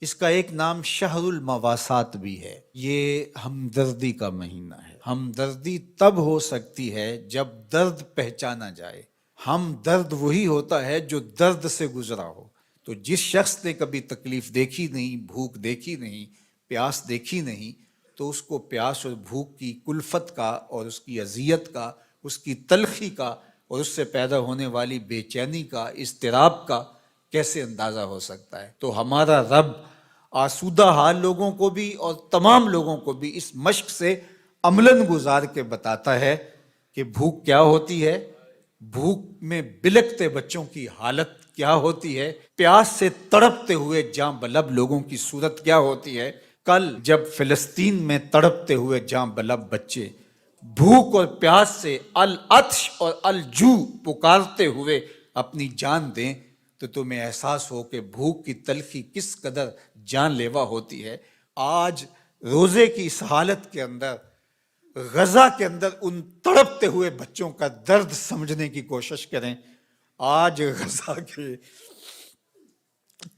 اس کا ایک نام شہر المواسات بھی ہے۔ یہ ہمدردی کا مہینہ ہے۔ ہمدردی تب ہو سکتی ہے جب درد پہچانا جائے۔ ہم درد وہی ہوتا ہے جو درد سے گزرا ہو۔ تو جس شخص نے کبھی تکلیف دیکھی نہیں، بھوک دیکھی نہیں، پیاس دیکھی نہیں، تو اس کو پیاس اور بھوک کی کلفت کا اور اس کی اذیت کا، اس کی تلخی کا اور اس سے پیدا ہونے والی بے چینی کا، اضطراب کا کیسے اندازہ ہو سکتا ہے؟ تو ہمارا رب آسودہ حال لوگوں کو بھی اور تمام لوگوں کو بھی اس مشق سے عملاً گزار کے بتاتا ہے کہ بھوک کیا ہوتی ہے، بھوک میں بلکتے بچوں کی حالت کیا ہوتی ہے، پیاس سے تڑپتے ہوئے جاں بلب لوگوں کی صورت کیا ہوتی ہے۔ کل جب فلسطین میں تڑپتے ہوئے جاں بلب بچے بھوک اور پیاس سے العطش اور الجوع پکارتے ہوئے اپنی جان دیں تو تمہیں احساس ہو کہ بھوک کی تلخی کس قدر جان لیوا ہوتی ہے۔ آج روزے کی اس حالت کے اندر، غزہ کے اندر ان تڑپتے ہوئے بچوں کا درد سمجھنے کی کوشش کریں۔ آج غزہ کے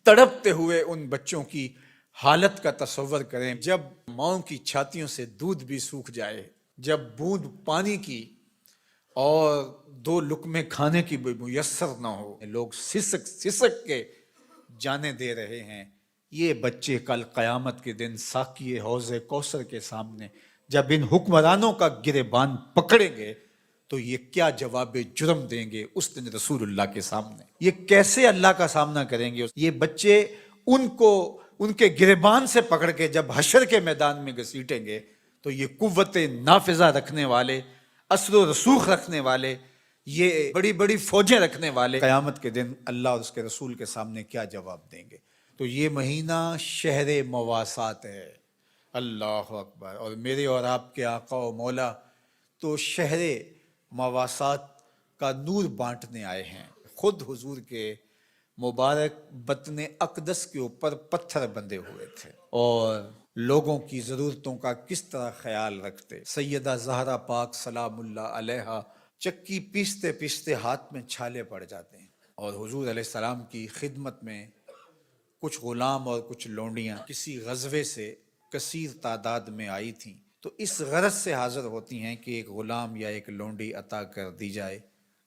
تڑپتے ہوئے ان بچوں کی حالت کا تصور کریں جب ماؤں کی چھاتیوں سے دودھ بھی سوکھ جائے، جب بوند پانی کی اور دو لقمے کھانے کی بھی میسر نہ ہو، لوگ سسک سسک کے جانے دے رہے ہیں۔ یہ بچے کل قیامت کے دن ساقی حوض کوثر کے سامنے جب ان حکمرانوں کا گریبان پکڑیں گے تو یہ کیا جواب جرم دیں گے اس دن رسول اللہ کے سامنے؟ یہ کیسے اللہ کا سامنا کریں گے؟ یہ بچے ان کو ان کے گریبان سے پکڑ کے جب حشر کے میدان میں گھسیٹیں گے تو یہ قوت نافذہ رکھنے والے، اثر و رسوخ رکھنے والے، یہ بڑی بڑی فوجیں رکھنے والے قیامت کے دن اللہ اور اس کے رسول کے سامنے کیا جواب دیں گے؟ تو یہ مہینہ شہر مواسات ہے۔ اللہ اکبر۔ اور میرے اور آپ کے آقا و مولا تو شہر مواسات کا نور بانٹنے آئے ہیں۔ خود حضور کے مبارک بطن اقدس کے اوپر پتھر بندھے ہوئے تھے اور لوگوں کی ضرورتوں کا کس طرح خیال رکھتے۔ سیدہ زہرا پاک سلام اللہ علیہا چکی پیستے پیستے ہاتھ میں چھالے پڑ جاتے ہیں اور حضور علیہ السلام کی خدمت میں کچھ غلام اور کچھ لونڈیاں کسی غزوے سے کثیر تعداد میں آئی تھیں، تو اس غرض سے حاضر ہوتی ہیں کہ ایک غلام یا ایک لونڈی عطا کر دی جائے،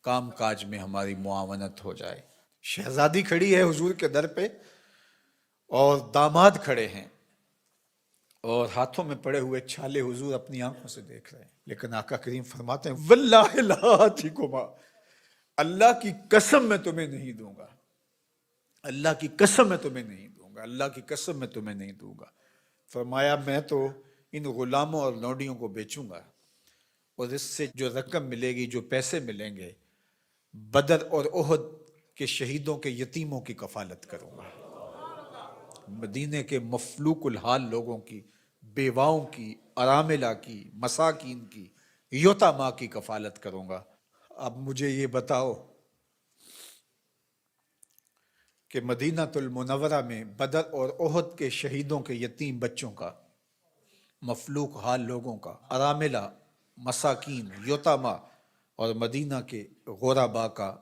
کام کاج میں ہماری معاونت ہو جائے۔ شہزادی کھڑی ہے حضور کے در پہ اور داماد کھڑے ہیں اور ہاتھوں میں پڑے ہوئے چھالے حضور اپنی آنکھوں سے دیکھ رہے ہیں، لیکن آقا کریم فرماتے ہیں واللہ لا آتیکما، اللہ کی قسم میں تمہیں نہیں دوں گا، اللہ کی قسم میں تمہیں نہیں دوں گا، اللہ کی قسم میں تمہیں نہیں دوں گا۔ فرمایا میں تو ان غلاموں اور لونڈیوں کو بیچوں گا اور اس سے جو رقم ملے گی، جو پیسے ملیں گے، بدر اور احد کے شہیدوں کے یتیموں کی کفالت کروں گا، مدینے کے مفلوق الحال لوگوں کی، بیواؤں کی، اراملہ کی، مساکین کی، یتاماں کی کفالت کروں گا۔ اب مجھے یہ بتاؤ کہ مدینہ المنورہ میں بدر اور احد کے شہیدوں کے یتیم بچوں کا، مفلوق حال لوگوں کا، اراملہ، مساکین، یتاماں اور مدینہ کے غرباء کا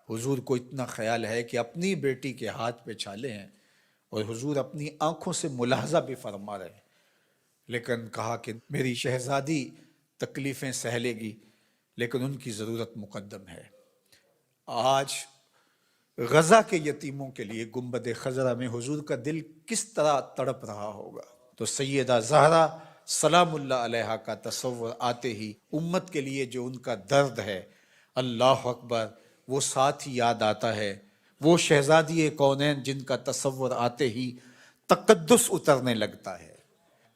حضور کو اتنا خیال ہے کہ اپنی بیٹی کے ہاتھ پہ چھالے ہیں اور حضور اپنی آنکھوں سے ملاحظہ بھی فرما رہے ہیں، لیکن کہا کہ میری شہزادی تکلیفیں سہ لے گی لیکن ان کی ضرورت مقدم ہے۔ آج غزہ کے یتیموں کے لیے گنبد خضرا میں حضور کا دل کس طرح تڑپ رہا ہوگا۔ تو سیدہ زہرا سلام اللہ علیہا کا تصور آتے ہی امت کے لیے جو ان کا درد ہے، اللہ اکبر، وہ ساتھ ہی یاد آتا ہے۔ وہ شہزادی کونین جن کا تصور آتے ہی تقدس اترنے لگتا ہے۔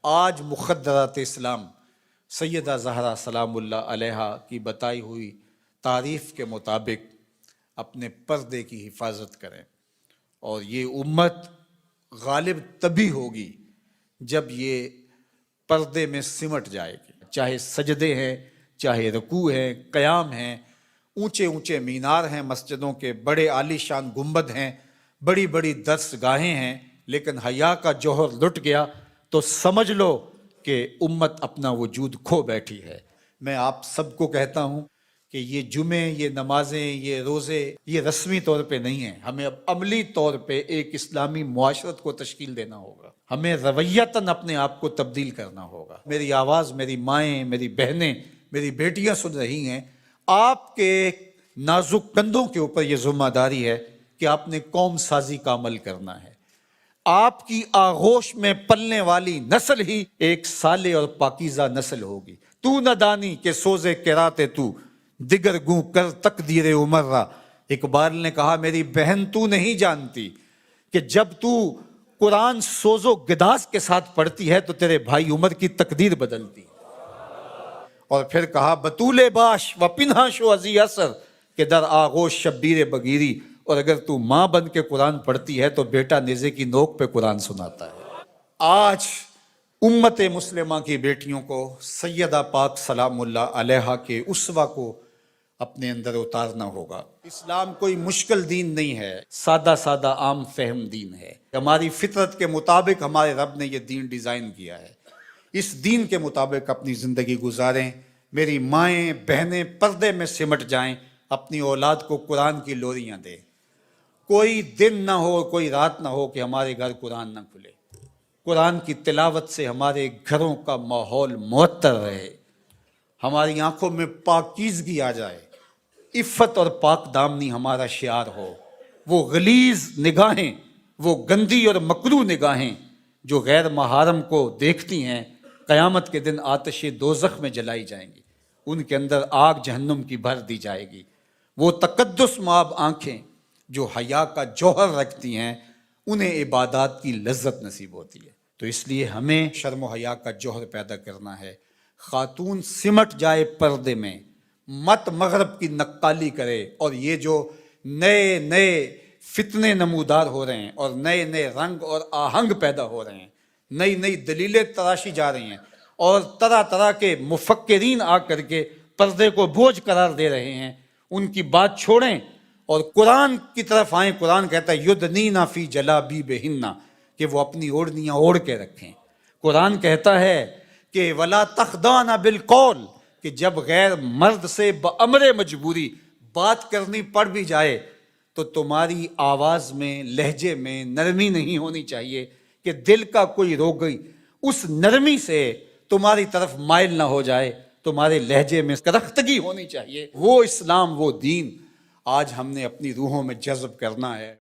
آج مخدرات اسلام سیدہ زہرا سلام اللہ علیہا کی بتائی ہوئی تعریف کے مطابق اپنے پردے کی حفاظت کریں، اور یہ امت غالب تبھی ہوگی جب یہ پردے میں سمٹ جائے گی، چاہے سجدے ہیں، چاہے رکوع ہیں، قیام ہیں، اونچے اونچے مینار ہیں مسجدوں کے، بڑے عالی شان گنبد ہیں، بڑی بڑی درس گاہیں ہیں، لیکن حیا کا جوہر لٹ گیا تو سمجھ لو کہ امت اپنا وجود کھو بیٹھی ہے۔ میں آپ سب کو کہتا ہوں کہ یہ جمعے، یہ نمازیں، یہ روزے، یہ رسمی طور پہ نہیں ہیں. ہمیں اب عملی طور پہ ایک اسلامی معاشرت کو تشکیل دینا ہوگا. ہمیں رویتاً اپنے آپ کو تبدیل کرنا ہوگا. میری آواز میری مائیں، میری بہنیں، میری بیٹیاں سن رہی ہیں. آپ کے نازک کندھوں کے اوپر یہ ذمہ داری ہے کہ آپ نے قوم سازی کا عمل کرنا ہے. آپ کی آغوش میں پلنے والی نسل ہی ایک صالح اور پاکیزہ نسل ہوگی. تو نہ دانی کہ سوزے کراتے تو دیگر گوں کر تقدیر عمر را. اقبال نے کہا میری بہن تو نہیں جانتی کہ جب تو قرآن سوز و گداز کے ساتھ پڑھتی ہے تو تیرے بھائی عمر کی تقدیر بدلتی ہے. اور پھر کہا بطول باش و پنہا شو ازی اثر کہ در آغوش شبیر بگیری. اور اگر تو ماں بن کے قرآن پڑھتی ہے تو بیٹا نیزے کی نوک پہ قرآن سناتا ہے. آج امت مسلمہ کی بیٹیوں کو سیدہ پاک سلام اللہ علیہا کے اسوہ کو اپنے اندر اتارنا ہوگا. اسلام کوئی مشکل دین نہیں ہے، سادہ سادہ عام فہم دین ہے. ہماری فطرت کے مطابق ہمارے رب نے یہ دین ڈیزائن کیا ہے. اس دین کے مطابق اپنی زندگی گزاریں. میری مائیں بہنیں پردے میں سمٹ جائیں، اپنی اولاد کو قرآن کی لوریاں دیں. کوئی دن نہ ہو، کوئی رات نہ ہو کہ ہمارے گھر قرآن نہ کھلے. قرآن کی تلاوت سے ہمارے گھروں کا ماحول معطر رہے، ہماری آنکھوں میں پاکیزگی آ جائے، عفت اور پاک دامنی ہمارا شعار ہو. وہ غلیظ نگاہیں، وہ گندی اور مکروہ نگاہیں جو غیر محارم کو دیکھتی ہیں، قیامت کے دن آتش دوزخ میں جلائی جائیں گی. ان کے اندر آگ جہنم کی بھر دی جائے گی. وہ تقدس مآب آنکھیں جو حیا کا جوہر رکھتی ہیں، انہیں عبادات کی لذت نصیب ہوتی ہے. تو اس لیے ہمیں شرم و حیا کا جوہر پیدا کرنا ہے. خاتون سمٹ جائے پردے میں، مت مغرب کی نقالی کرے. اور یہ جو نئے نئے فتنے نمودار ہو رہے ہیں اور نئے نئے رنگ اور آہنگ پیدا ہو رہے ہیں، نئی نئی دلیلیں تراشی جا رہی ہیں اور طرح طرح کے مفکرین آ کر کے پردے کو بوجھ قرار دے رہے ہیں، ان کی بات چھوڑیں اور قرآن کی طرف آئیں. قرآن کہتا ہے یدنینا فی جلابیبہن کہ وہ اپنی اوڑھنیاں اوڑھ کے رکھیں. قرآن کہتا ہے کہ ولا تخضعن بالقول کہ جب غیر مرد سے بامر مجبوری بات کرنی پڑ بھی جائے تو تمہاری آواز میں، لہجے میں نرمی نہیں ہونی چاہیے کہ دل کا کوئی روگئی اس نرمی سے تمہاری طرف مائل نہ ہو جائے. تمہارے لہجے میں کرختگی ہونی چاہیے. وہ اسلام، وہ دین آج ہم نے اپنی روحوں میں جذب کرنا ہے.